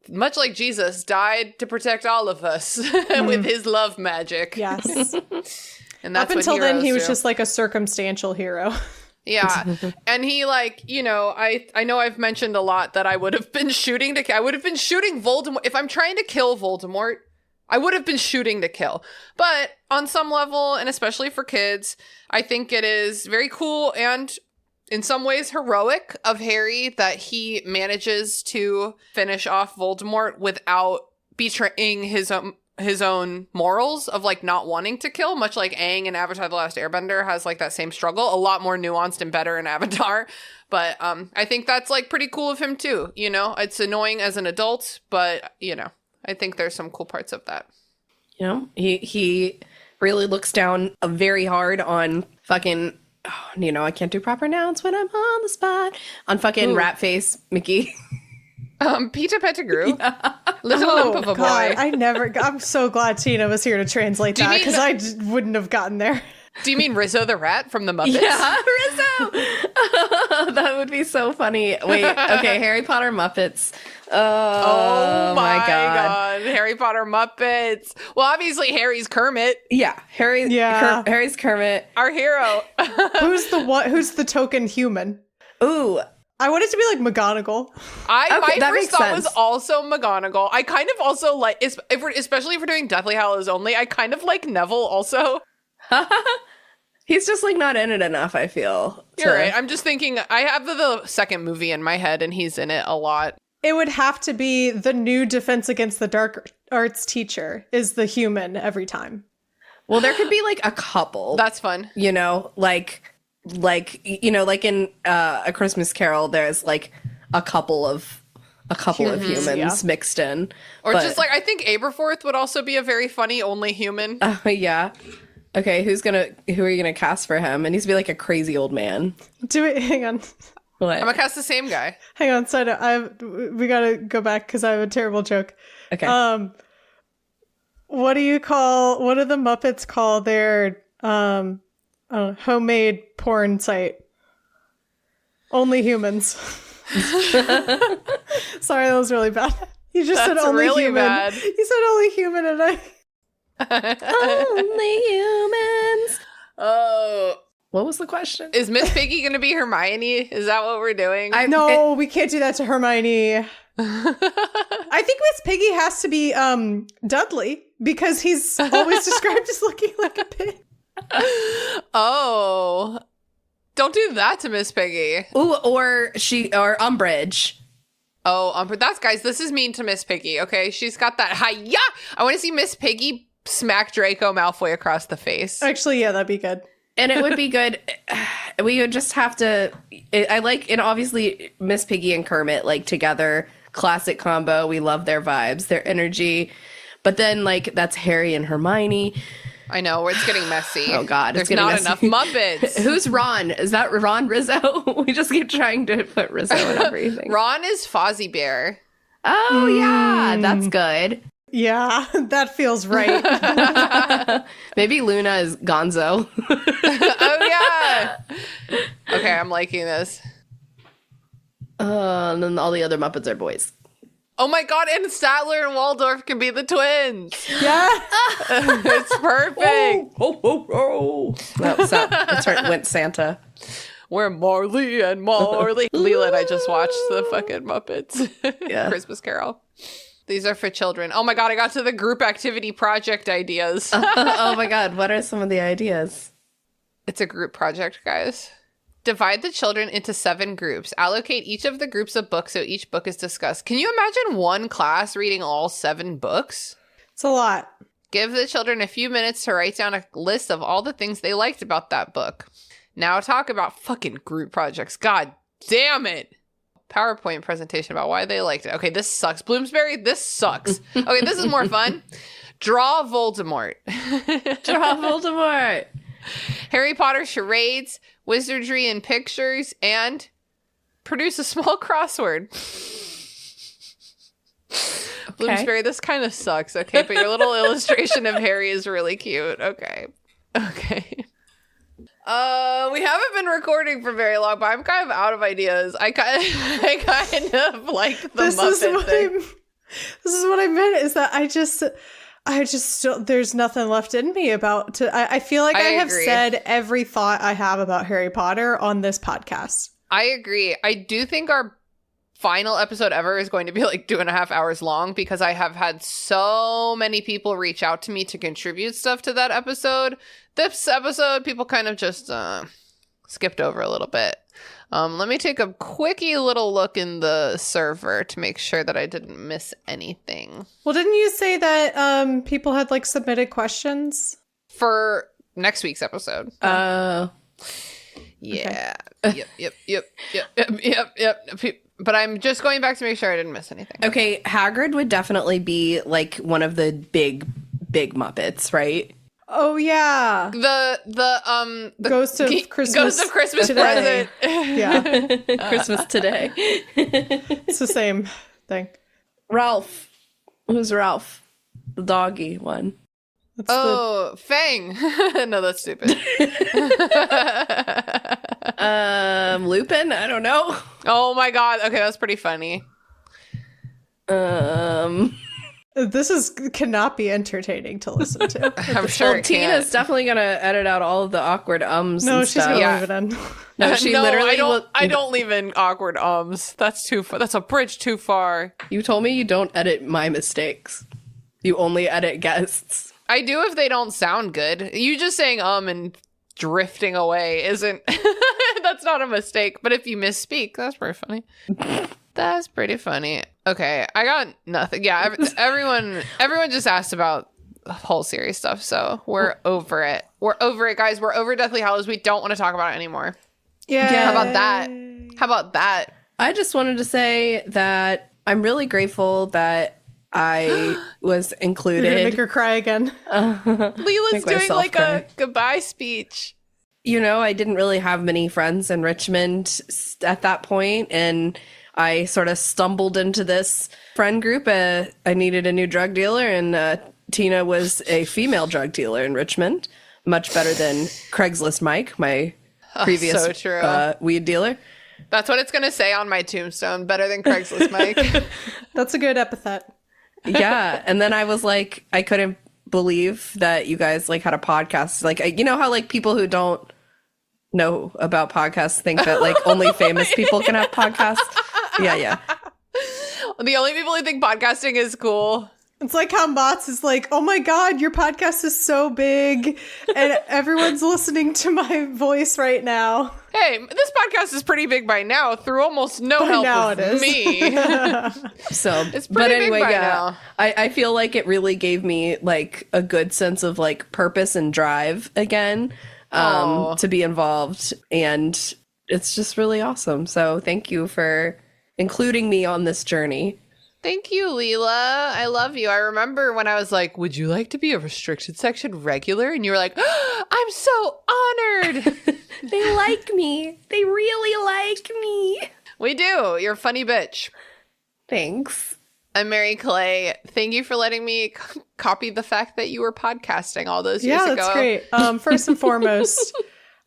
much like Jesus, died to protect all of us with his love magic. Yes. And that's up until what then, he was do. just like a circumstantial hero. Yeah. And he like, you know, I know I've mentioned a lot that I would have been shooting Voldemort. If I'm trying to kill Voldemort, I would have been shooting to kill. But on some level, and especially for kids, I think it is very cool and in some ways heroic of Harry that he manages to finish off Voldemort without betraying his own morals of like not wanting to kill, much like Aang in Avatar: The Last Airbender has like that same struggle, a lot more nuanced and better in Avatar. But I think that's like pretty cool of him too. You know, it's annoying as an adult, but you know, I think there's some cool parts of that. You know, he really looks down very hard on fucking, you know, I can't do proper nouns when I'm on the spot, on fucking rat face Mickey. Peter Pettigrew, little lump of a boy. I'm so glad Tina was here to translate that because I wouldn't have gotten there. Do you mean Rizzo the rat from the Muppets? Yeah, Rizzo. That would be so funny. Wait, okay, Harry Potter Muppets. Oh my god, Harry Potter Muppets. Well, obviously Harry's Kermit. Yeah, Harry's Kermit, our hero. Who's the token human? Ooh. I want it to be like McGonagall. My first thought was also McGonagall. I kind of also like, especially if we're doing Deathly Hallows only, I kind of like Neville also. He's just like not in it enough, I feel. You're right. I'm just thinking, I have the second movie in my head and he's in it a lot. It would have to be the new Defense Against the Dark Arts teacher is the human every time. Well, there could be like a couple. That's fun. You know, like you know, like in A Christmas Carol, there's like a couple of humans mixed in, or just like I think Aberforth would also be a very funny only human. Yeah. Okay, who are you gonna cast for him? It needs to be like a crazy old man. Hang on. What? I'm gonna cast the same guy. Hang on, side we gotta go back because I have a terrible joke. Okay. What do the Muppets call their homemade porn site? Only humans. Sorry, that was really bad. You just said only really human. Bad. You said only human and Only humans. Oh. What was the question? Is Miss Piggy going to be Hermione? Is that what we're doing? No, we can't do that to Hermione. I think Miss Piggy has to be Dudley because he's always described as looking like a pig. Oh. Don't do that to Miss Piggy. Ooh, or Umbridge. Oh, guys, this is mean to Miss Piggy, okay? She's got that hi-ya! I want to see Miss Piggy smack Draco Malfoy across the face. Actually, yeah, that'd be good. And it would be good. We would just have to. And obviously, Miss Piggy and Kermit, like, together, classic combo. We love their vibes, their energy. But then, like, that's Harry and Hermione. I know, it's getting messy. Oh, God. There's not enough Muppets. Who's Ron? Is that Ron Rizzo? We just keep trying to put Rizzo in everything. Ron is Fozzie Bear. Oh, yeah. That's good. Yeah, that feels right. Maybe Luna is Gonzo. Oh, yeah. Okay, I'm liking this. And then all the other Muppets are boys. Oh my god, and Statler and Waldorf can be the twins. Yeah. It's perfect. Oh. That's right, went Santa. We're Marley and Marley. Leela and I just watched the fucking Muppets. Yeah. Christmas Carol. These are for children. Oh my god, I got to the group activity project ideas. Oh my god, what are some of the ideas? It's a group project, guys. Divide the children into 7 groups. Allocate each of the groups a book so each book is discussed. Can you imagine one class reading all 7 books? It's a lot. Give the children a few minutes to write down a list of all the things they liked about that book. Now talk about fucking group projects. God damn it. PowerPoint presentation about why they liked it. Okay, this sucks. Bloomsbury, this sucks. Okay, this is more fun. Draw Voldemort. Draw Voldemort. Harry Potter charades, wizardry and pictures, and produce a small crossword. Bloomsbury, this kind of sucks. Okay, but your little illustration of Harry is really cute. Okay. We haven't been recording for very long, but I'm kind of out of ideas. I kind of like the Muppet thing. This is what I meant, is that I just still, there's nothing left in me about I feel like I have agree. said every thought I have about Harry Potter on this podcast. I agree. I do think our final episode ever is going to be like 2.5 hours long, because I have had so many people reach out to me to contribute stuff to that episode. This episode, people kind of just skipped over a little bit. Let me take a quickie little look in the server to make sure that I didn't miss anything. Well, didn't you say that people had like submitted questions For next week's episode. Yeah. Okay. Yep. But I'm just going back to make sure I didn't miss anything. Okay, Hagrid would definitely be like one of the big Muppets, right? Oh yeah, the Ghost of Christmas Present. Yeah, Christmas Today. it's the same thing. Ralph. Who's Ralph? The doggy one. That's Fang. No, that's stupid. Lupin? I don't know. Oh my god. Okay, that's pretty funny. This cannot be entertaining to listen to. I'm sure it Tina's can't. definitely gonna edit out all of the awkward ums. No, and she's stuff. gonna leave it in. No, she literally. I don't leave in awkward ums. That's too far. That's a bridge too far. You told me you don't edit my mistakes. You only edit guests. I do if they don't sound good. You just saying and drifting away isn't. That's not a mistake. But if you misspeak, that's pretty funny. That's pretty funny. Okay, I got nothing. Yeah, everyone just asked about the whole series stuff, so we're over it. We're over it, guys. We're over Deathly Hallows. We don't want to talk about it anymore. Yeah. How about that? I just wanted to say that I'm really grateful that I was You're included. gonna make her cry again. Leela's Make doing myself like cry. a goodbye speech. You know, I didn't really have many friends in Richmond at that point, and I sort of stumbled into this friend group. I needed a new drug dealer, and Tina was a female drug dealer in Richmond. Much better than Craigslist Mike, my previous so true. weed dealer. That's what it's going to say on my tombstone. Better than Craigslist Mike. That's a good epithet. Yeah, and then I was like, I couldn't believe that you guys like had a podcast. Like, you know how like people who don't know about podcasts think that like only famous people can have podcasts? Yeah. The only people who think podcasting is cool. It's like how Mott's is like, oh my god, your podcast is so big, and everyone's listening to my voice right now. Hey, this podcast is pretty big by now through almost no help now of it is. me. So, It's but pretty anyway, big by yeah, now. I feel like it really gave me like a good sense of like purpose and drive again, Aw. to be involved, and it's just really awesome. So thank you for including me on this journey. Thank you, Leela. I love you. I remember when I was like, would you like to be a restricted section regular? And you were like, oh, I'm so honored. They like me. They really like me. We do. You're a funny bitch. Thanks. I'm Mary Clay. Thank you for letting me copy the fact that you were podcasting all those years Yeah, ago. that's great. First and foremost,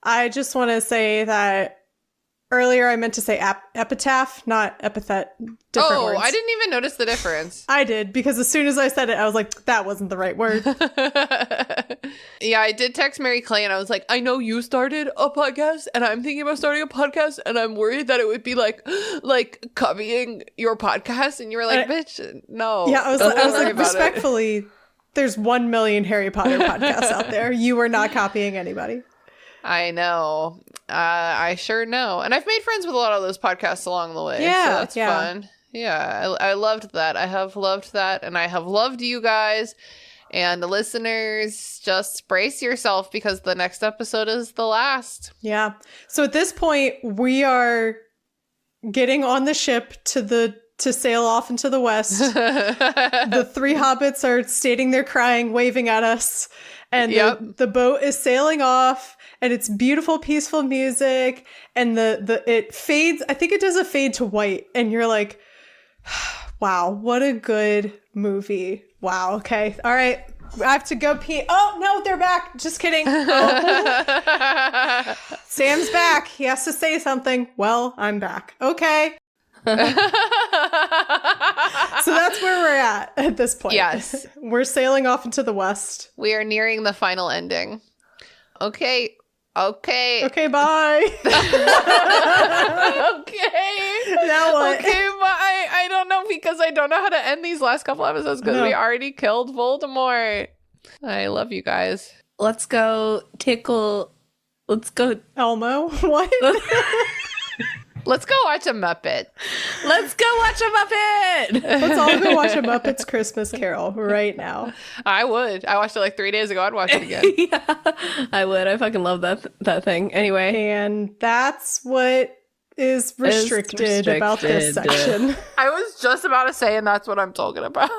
I just want to say that earlier I meant to say epitaph, not epithet. Different words. I didn't even notice the difference. I did, because as soon as I said it, I was like, that wasn't the right word. Yeah, I did text Mary Clay and I was like, I know you started a podcast and I'm thinking about starting a podcast and I'm worried that it would be like copying your podcast. And you were like, bitch, no. Yeah, I was Don't worry like, about it. respectfully, there's 1 million Harry Potter podcasts out there. You are not copying anybody. I know. I sure know. And I've made friends with a lot of those podcasts along the way. Yeah, So that's fun. Yeah, I loved that. I have loved that. And I have loved you guys. And the listeners, just brace yourself because the next episode is the last. Yeah. So at this point, we are getting on the ship to sail off into the west. The three hobbits are stating their crying, waving at us. And the boat is sailing off, and it's beautiful, peaceful music, and it fades. I think it does a fade to white, and you're like, wow, what a good movie. Wow, okay, all right. I have to go pee. Oh, no, they're back. Just kidding. Oh. Sam's back. He has to say something. Well, I'm back. Okay. So that's where we're at this point. Yes. We're sailing off into the west. We are nearing the final ending. Okay. Okay, bye. Okay. Now what? Okay, bye. I don't know, because I don't know how to end these last couple episodes because we already killed Voldemort. I love you guys. Let's go Elmo? What? Let's go watch a Muppet. Let's go watch a Muppet. Let's all go watch a Muppets Christmas Carol right now. I would. I watched it like 3 days ago. I'd watch it again. Yeah, I would. I fucking love that thing. Anyway. And that's what is restricted about this section. I was just about to say, and that's what I'm talking about.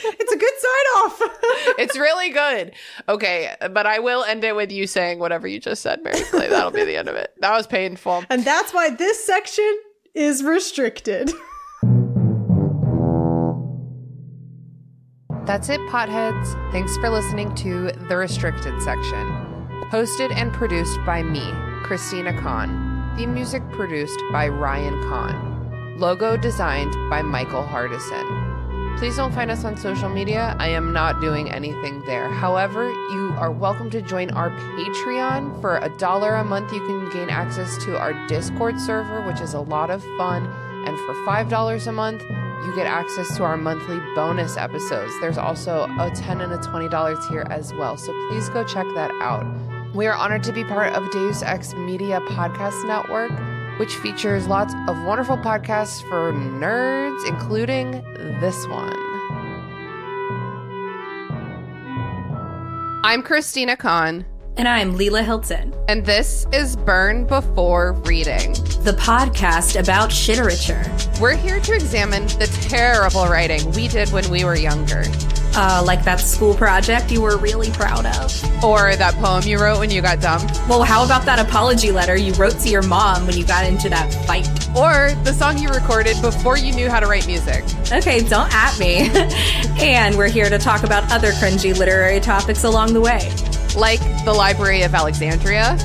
It's a good sign-off. It's really good. Okay, but I will end it with you saying whatever you just said, Mary Clay. That'll be the end of it. That was painful. And that's why this section is restricted. That's it, potheads. Thanks for listening to The Restricted Section. Hosted and produced by me, Christina Kahn. Theme music produced by Ryan Kahn. Logo designed by Michael Hardison. Please don't find us on social media. I am not doing anything there. However, you are welcome to join our Patreon. For $1 a month, you can gain access to our Discord server, which is a lot of fun. And for $5 a month, you get access to our monthly bonus episodes. There's also a $10 and a $20 tier as well. So please go check that out. We are honored to be part of Deus Ex Media Podcast Network, which features lots of wonderful podcasts for nerds, including this one. I'm Christina Kahn. And I'm Lelia Hilton, And this is Burn Before Reading, the podcast about shiterature. We're here to examine the terrible writing we did when we were younger. Like that school project you were really proud of. Or that poem you wrote when you got dumped. Well, how about that apology letter you wrote to your mom when you got into that fight? Or the song you recorded before you knew how to write music. Okay, don't at me. And we're here to talk about other cringy literary topics along the way. Like the Library of Alexandria.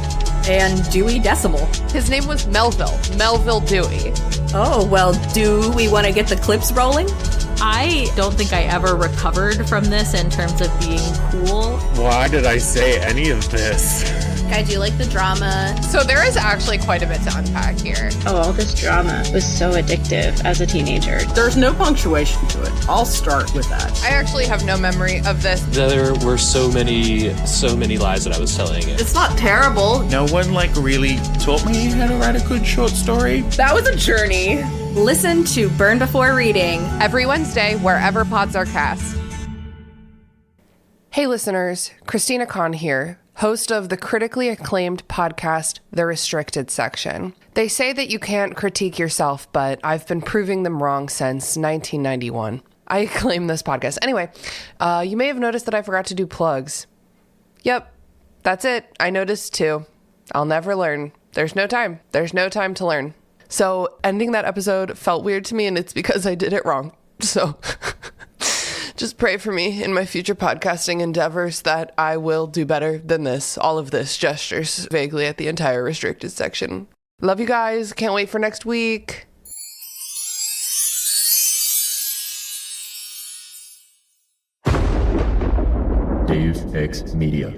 And Dewey Decimal. His name was Melville Dewey. Oh, well, do we want to get the clips rolling? I don't think I ever recovered from this in terms of being cool. Why did I say any of this? I do like the drama. So there is actually quite a bit to unpack here. Oh, all this drama was so addictive as a teenager. There's no punctuation to it. I'll start with that. I actually have no memory of this. There were so many lies that I was telling it. It's not terrible. No one really taught me how to write a good short story. That was a journey. Listen to Burn Before Reading Every Wednesday, wherever pods are cast. Hey listeners, Christina Kahn here, host of the critically acclaimed podcast, The Restricted Section. They say that you can't critique yourself, but I've been proving them wrong since 1991. I claim this podcast. Anyway, you may have noticed that I forgot to do plugs. Yep, that's it. I noticed too. I'll never learn. There's no time. There's no time to learn. So ending that episode felt weird to me, and it's because I did it wrong. So just pray for me in my future podcasting endeavors that I will do better than this. All of this gestures vaguely at the entire restricted section. Love you guys. Can't wait for next week. Deus Ex Media.